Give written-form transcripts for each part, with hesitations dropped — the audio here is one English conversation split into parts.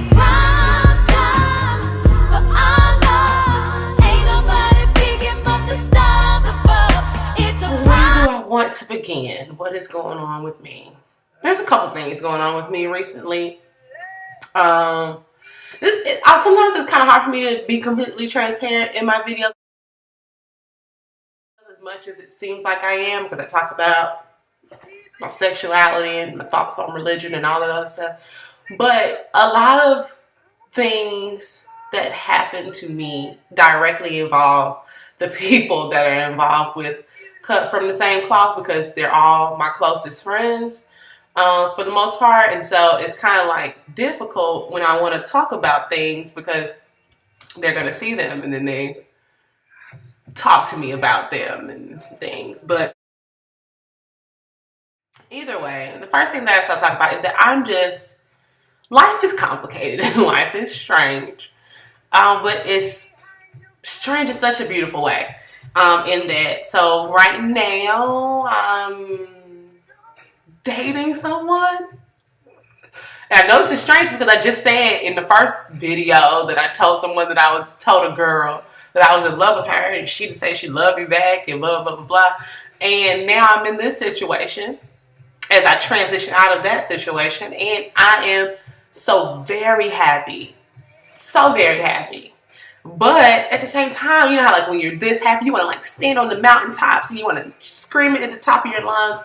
a prime time for our love. Ain't nobody peeking but the stars above. It's a prime. Where do I want to begin? What is going on with me? There's a couple things going on with me recently. Sometimes it's kind of hard for me to be completely transparent in my videos as much as it seems like I am, because I talk about my sexuality and my thoughts on religion and all that other stuff. But a lot of things that happen to me directly involve the people that are involved with, cut from the same cloth, because they're all my closest friends for the most part. And so it's kind of like difficult when I want to talk about things, because they're going to see them and then they talk to me about them and things. But either way, the first thing that I talk about is that life is complicated and life is strange. But it's strange in such a beautiful way. In that, so right now I'm dating someone. And I know this is strange because I just said in the first video that I told someone that I told a girl that I was in love with her, and she said she loved me back and blah, blah, blah, blah. And now I'm in this situation as I transition out of that situation, and I am so very happy. So very happy. But at the same time, you know how like when you're this happy, you want to like stand on the mountaintops and you want to scream it at the top of your lungs.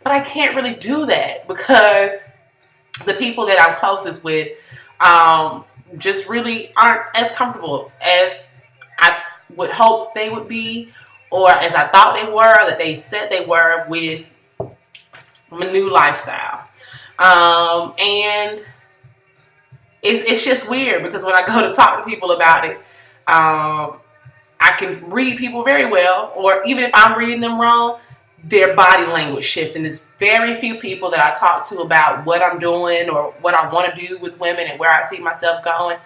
But I can't really do that because the people that I'm closest with just really aren't as comfortable as I would hope they would be, or as I thought they were, or that they said they were, with my new lifestyle. And it's just weird because when I go to talk to people about it, I can read people very well, or even if I'm reading them wrong, their body language shifts. And there's very few people that I talk to about what I'm doing or what I want to do with women and where I see myself going.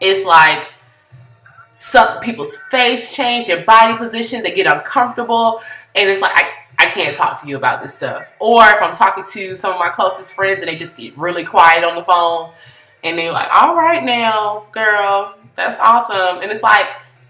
It's like some people's face change, their body position, they get uncomfortable, and it's like I can't talk to you about this stuff. Or if I'm talking to some of my closest friends and they just get really quiet on the phone and they're like, all right now, girl, that's awesome. And it's like,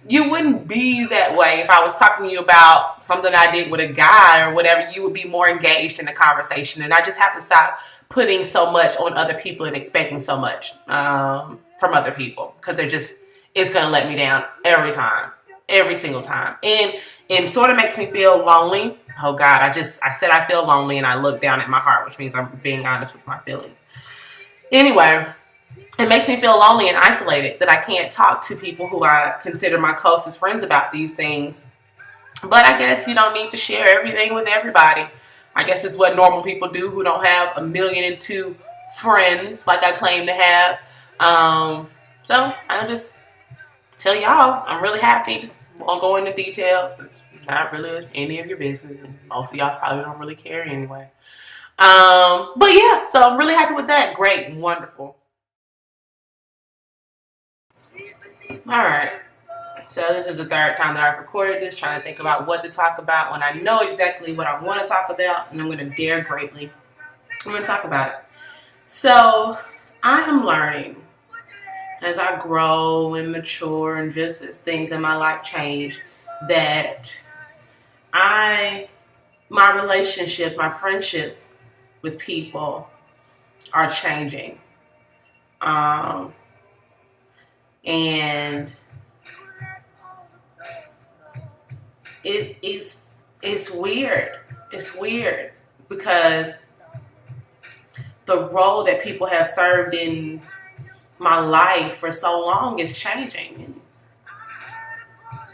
you wouldn't be that way if I was talking to you about something I did with a guy or whatever. You would be more engaged in the conversation. And I just have to stop putting so much on other people and expecting so much from other people, because it's going to let me down every time, every single time. And it sort of makes me feel lonely. Oh God, I said I feel lonely, and I look down at my heart, which means I'm being honest with my feelings. Anyway, it makes me feel lonely and isolated that I can't talk to people who I consider my closest friends about these things. But I guess you don't need to share everything with everybody. I guess it's what normal people do who don't have 1,000,002 friends like I claim to have. So I just tell y'all I'm really happy. Won't go into details. It's not really any of your business. And most of y'all probably don't really care anyway. But yeah, so I'm really happy with that. Great, wonderful. Alright, so this is the third time that I've recorded this, trying to think about what to talk about when I know exactly what I want to talk about, and I'm going to dare greatly. I'm going to talk about it. So, I am learning as I grow and mature and just as things in my life change that my relationships, my friendships with people are changing. And it's weird. It's weird because the role that people have served in my life for so long is changing. And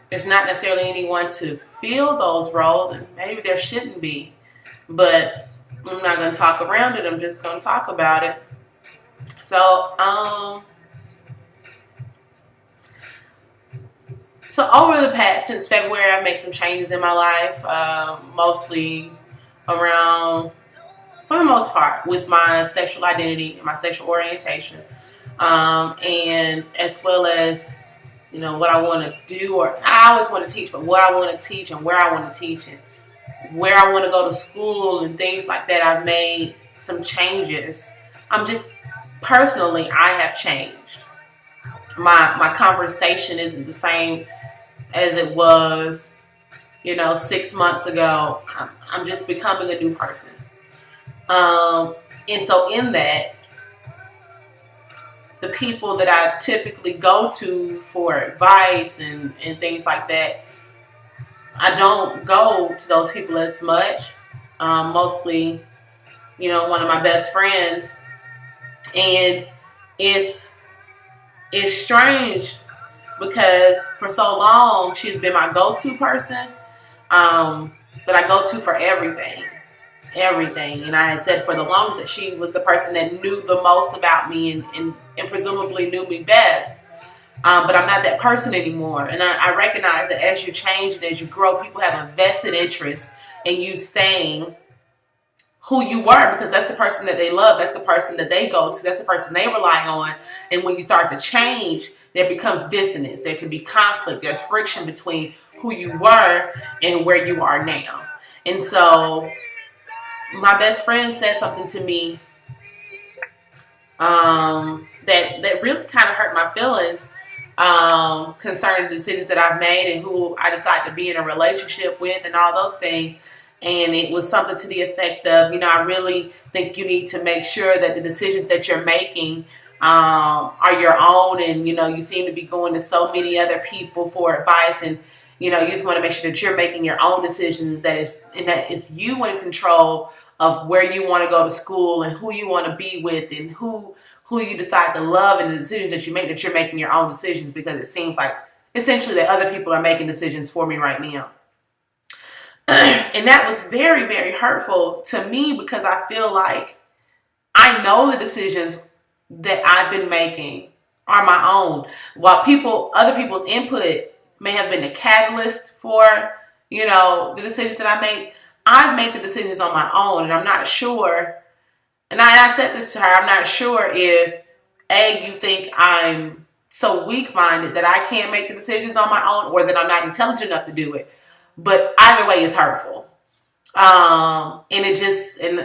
there's not necessarily anyone to fill those roles, and maybe there shouldn't be. But I'm not going to talk around it. I'm just going to talk about it. So over the past, since February, I've made some changes in my life, mostly around, for the most part, with my sexual identity and my sexual orientation, and as well as, you know, what I want to do, or I always want to teach, but what I want to teach and where I want to teach, and where I want to go to school and things like that, I've made some changes. I'm just personally, I have changed. My conversation isn't the same as it was, 6 months ago. I'm just becoming a new person. And so in that, the people that I typically go to for advice and things like that, I don't go to those people as much. Mostly, one of my best friends. And it's strange because for so long she's been my go-to person, that I go to for everything. And I had said for the longest that she was the person that knew the most about me and presumably knew me best. But I'm not that person anymore. And I recognize that as you change and as you grow, people have a vested interest in you staying who you were, because that's the person that they love. That's the person that they go to. That's the person they rely on. And when you start to change, there becomes dissonance. There can be conflict. There's friction between who you were and where you are now. And so my best friend said something to me that really kind of hurt my feelings concerning the decisions that I've made and who I decide to be in a relationship with and all those things. And it was something to the effect of, I really think you need to make sure that the decisions that you're making are your own. And, you seem to be going to so many other people for advice. And, you just want to make sure that you're making your own decisions, that it's you in control of where you want to go to school and who you want to be with and who you decide to love, and the decisions that you make, that you're making your own decisions, because it seems like essentially that other people are making decisions for me right now. And that was very, very hurtful to me, because I feel like I know the decisions that I've been making are my own. While other people's input may have been a catalyst for, the decisions that I made, I've made the decisions on my own. And I'm not sure, and I said this to her, I'm not sure if, you think I'm so weak-minded that I can't make the decisions on my own, or that I'm not intelligent enough to do it. But either way, it's hurtful. And it just, and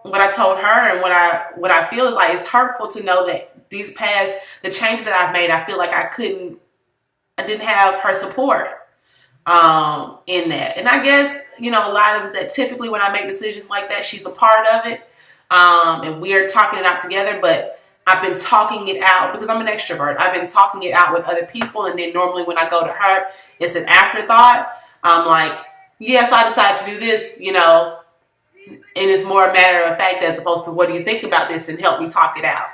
what I told her and what I feel is like, it's hurtful to know that the changes that I've made, I feel like I didn't have her support in that. And I guess, a lot of us that typically when I make decisions like that, she's a part of it. And we're talking it out together, but I've been talking it out because I'm an extrovert. I've been talking it out with other people. And then normally when I go to her, it's an afterthought. I'm like, yes, I decided to do this, and it's more a matter of fact as opposed to what do you think about this, and help me talk it out.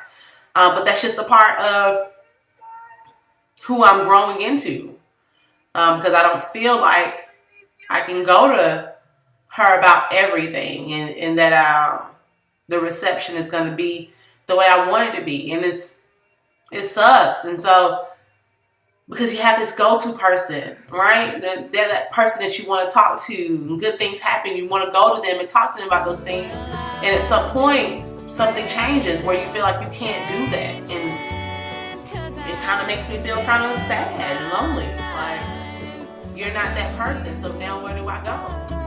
But that's just a part of who I'm growing into, because I don't feel like I can go to her about everything, and that the reception is going to be the way I want it to be. And it sucks. And so, because you have this go-to person, right? They're that person that you want to talk to, and good things happen. You want to go to them and talk to them about those things. And at some point, something changes where you feel like you can't do that. And it kind of makes me feel kind of sad and lonely. Like, you're not that person, so now where do I go?